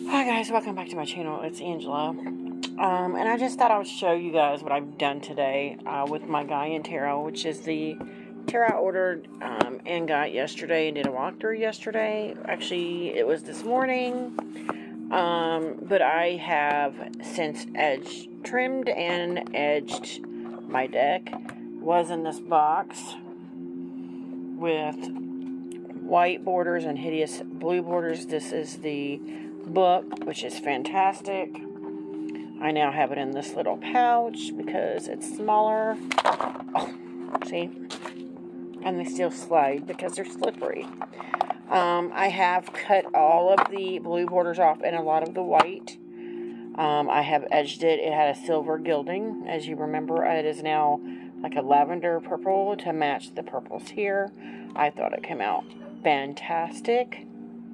Hi guys, welcome back to my channel. It's Angela. And I just thought I would show you guys what I've done today with my Gaian Tarot, which is the tarot I ordered and got yesterday and did a walkthrough yesterday. Actually, it was this morning. But I have since trimmed and edged my deck. Was in this box with white borders and hideous blue borders. This is the book, which is fantastic. I now have it in this little pouch because it's smaller. Oh, see? And they still slide because they're slippery. I have cut all of the blue borders off and a lot of the white. I have edged it. It had a silver gilding. As you remember, it is now like a lavender purple to match the purples here. I thought it came out fantastic.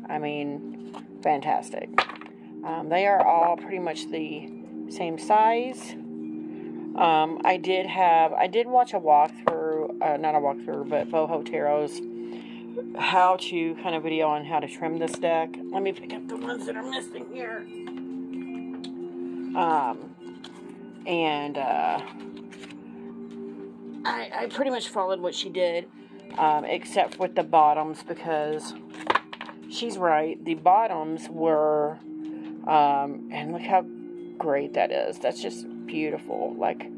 I mean, fantastic. They are all pretty much the same size. I did watch a walkthrough, not a walkthrough, but Boho Tarot's how to kind of video on how to trim this deck. Let me pick up the ones that are missing here. I pretty much followed what she did, except with the bottoms, because she's right. The bottoms were, and look how great that is. That's just beautiful. Like,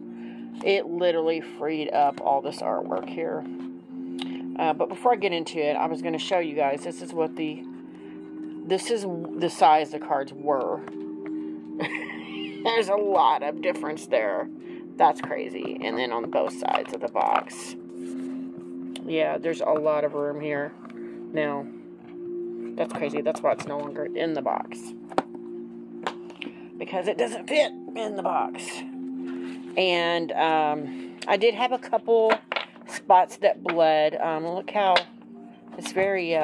it literally freed up all this artwork here. But before I get into it, I was going to show you guys, this is the size the cards were. There's a lot of difference there. That's crazy. And then on both sides of the box. Yeah, there's a lot of room here. Now, that's crazy. That's why it's no longer in the box. Because it doesn't fit in the box. And I did have a couple spots that bled. Look how it's very,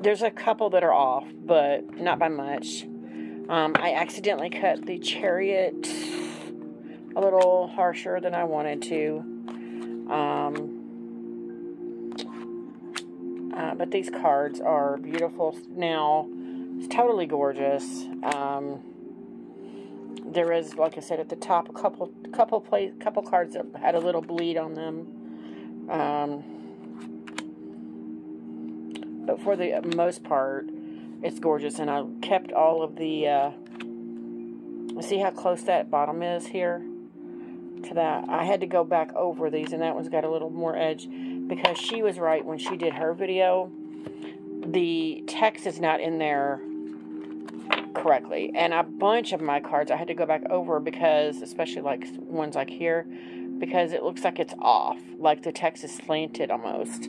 there's a couple that are off, but not by much. I accidentally cut the Chariot a little harsher than I wanted to. But these cards are beautiful now. It's totally gorgeous. There is, like I said, at the top, a couple cards that had a little bleed on them. But for the most part, it's gorgeous. And I kept all of the, see how close that bottom is here to that? I had to go back over these, and that one's got a little more edge, because she was right when she did her video. The text is not in there correctly, and a bunch of my cards I had to go back over, because especially like ones like here, because it looks like it's off, like the text is slanted almost.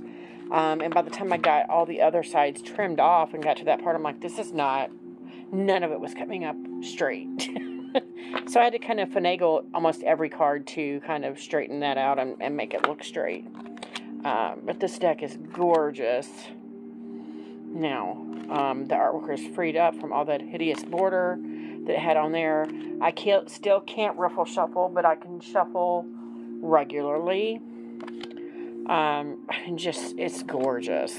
And by the time I got all the other sides trimmed off and got to that part, I'm like, this is not, none of it was coming up straight. So I had to kind of finagle almost every card to kind of straighten that out and make it look straight. But this deck is gorgeous. Now, the artwork is freed up from all that hideous border that it had on there. I still can't ruffle shuffle, but I can shuffle regularly. And just, it's gorgeous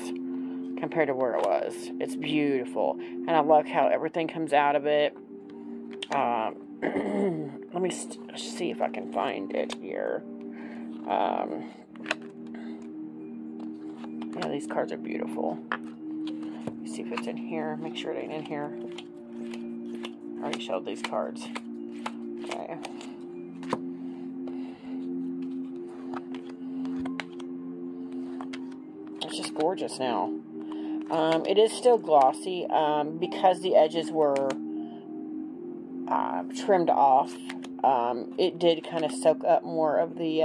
compared to where it was. It's beautiful. And I love how everything comes out of it. Let me see if I can find it here. Yeah, these cards are beautiful. See if it's in here. Make sure it ain't in here. I already showed these cards. Okay. It's just gorgeous now. It is still glossy because the edges were trimmed off. It did kind of soak up more of the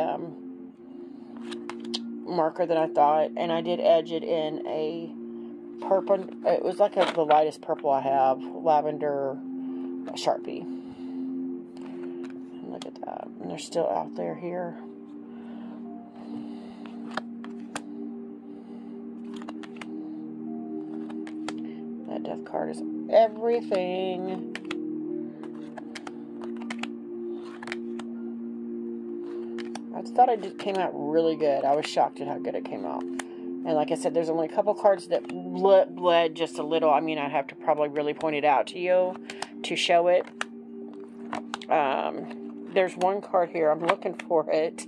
marker than I thought, and I did edge it in a purple. It was like the lightest purple I have, lavender Sharpie. And look at that, and they're still out there here. That death card is everything. I thought it came out really good. I was shocked at how good it came out. And like I said, there's only a couple cards that bled just a little. I mean, I'd have to probably really point it out to you to show it. There's one card here, I'm looking for it,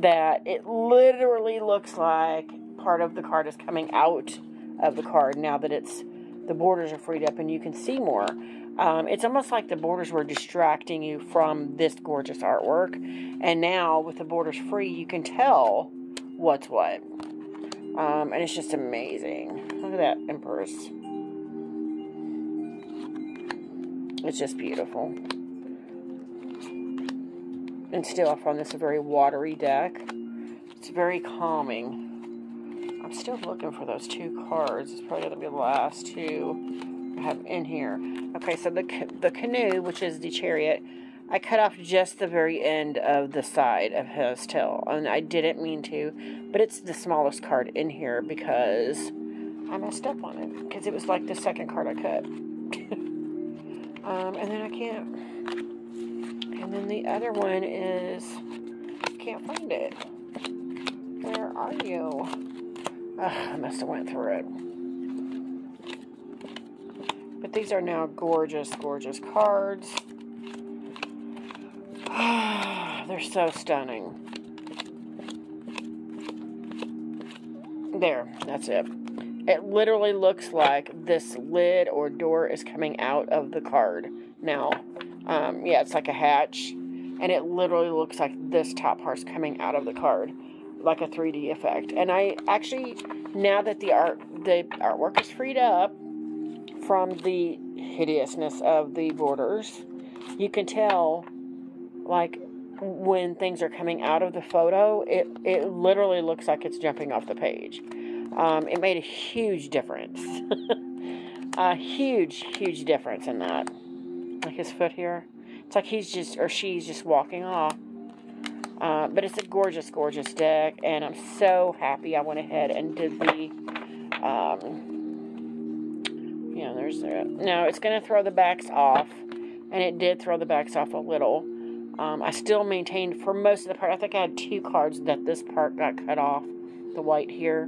that it literally looks like part of the card is coming out of the card now that the borders are freed up and you can see more. It's almost like the borders were distracting you from this gorgeous artwork. And now, with the borders free, you can tell what's what. And it's just amazing. Look at that Empress. It's just beautiful. And still, I found this a very watery deck. It's very calming. I'm still looking for those two cards. It's probably going to be the last two I have in here. Okay, so the Canoe, which is the Chariot, I cut off just the very end of the side of his tail. And I didn't mean to, but it's the smallest card in here because I messed up on it. Because it was like the second card I cut. And then I can't. And then the other one is, can't find it. Where are you? I must have went through it. But these are now gorgeous, gorgeous cards. They're so stunning. There, that's it. It literally looks like this lid or door is coming out of the card now. Yeah, it's like a hatch. And it literally looks like this top part's coming out of the card. Like a 3D effect. And I actually, now that the artwork is freed up from the hideousness of the borders, you can tell, like, when things are coming out of the photo, it literally looks like it's jumping off the page. It made a huge difference. A huge, huge difference in that. Like his foot here. It's like he's just, or she's just walking off. But it's a gorgeous, gorgeous deck. And I'm so happy I went ahead and did the, yeah, there's that. Now, it's going to throw the backs off. And it did throw the backs off a little. I still maintained for most of the part. I think I had 2 cards that this part got cut off. The white here.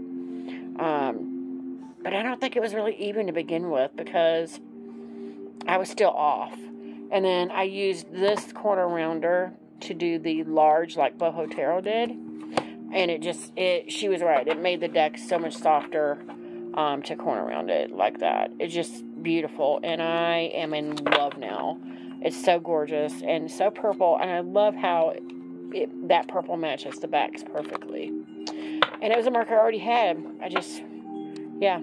But I don't think it was really even to begin with because I was still off. And then I used this corner rounder to do the large like Boho Tarot did. And she was right. It made the deck so much softer to corner round it like that. It's just beautiful. And I am in love now. It's so gorgeous and so purple. And I love how that purple matches the backs perfectly. And it was a marker I already had. Yeah.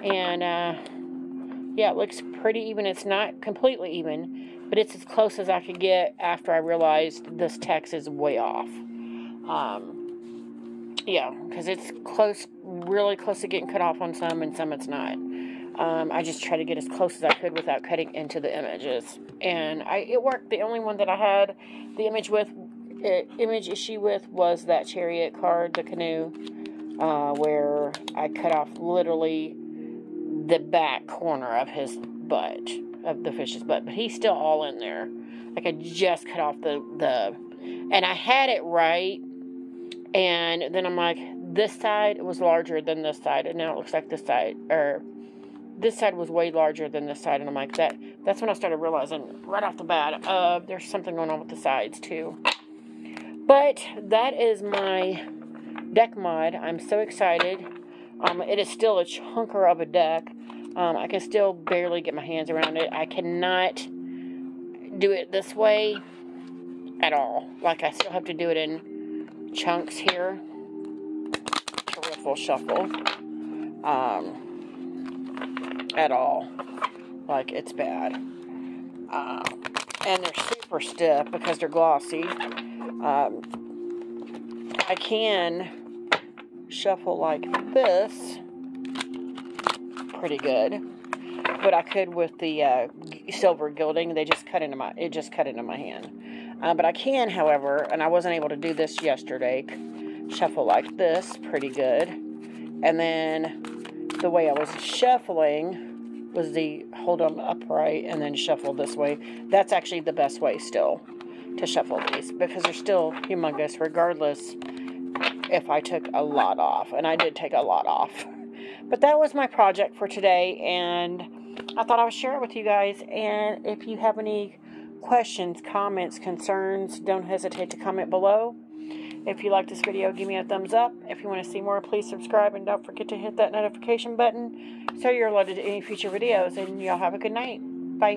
And, yeah, it looks pretty even. It's not completely even, but it's as close as I could get after I realized this text is way off. Yeah, because it's close, really close to getting cut off on some, and some it's not. I just tried to get as close as I could without cutting into the images. And it worked. The only one that I had the image issue with was that Chariot card, the Canoe, where I cut off literally the back corner of his butt, of the fish's butt. But he's still all in there. Like I just cut off and I had it right. And then I'm like, this side was larger than this side. And now it looks like this side was way larger than this side. And I'm like, that's when I started realizing right off the bat, there's something going on with the sides too. But that is my deck mod. I'm so excited. It is still a chunker of a deck. I can still barely get my hands around it. I cannot do it this way at all. Like, I still have to do it in chunks here. Triple shuffle. At all. Like, it's bad. And they're super stiff because they're glossy. I can shuffle like this pretty good, but I could with the silver gilding. It just cut into my hand. But I can, however, and I wasn't able to do this yesterday, shuffle like this pretty good. And then the way I was shuffling was the hold them upright and then shuffle this way. That's actually the best way still to shuffle these because they're still humongous regardless if I took a lot off. And I did take a lot off. But that was my project for today, and I thought I would share it with you guys. And if you have any questions, comments, concerns, don't hesitate to comment below. If you like this video, give me a thumbs up. If you want to see more, please subscribe, and don't forget to hit that notification button so you're alerted to any future videos. And y'all have a good night. Bye.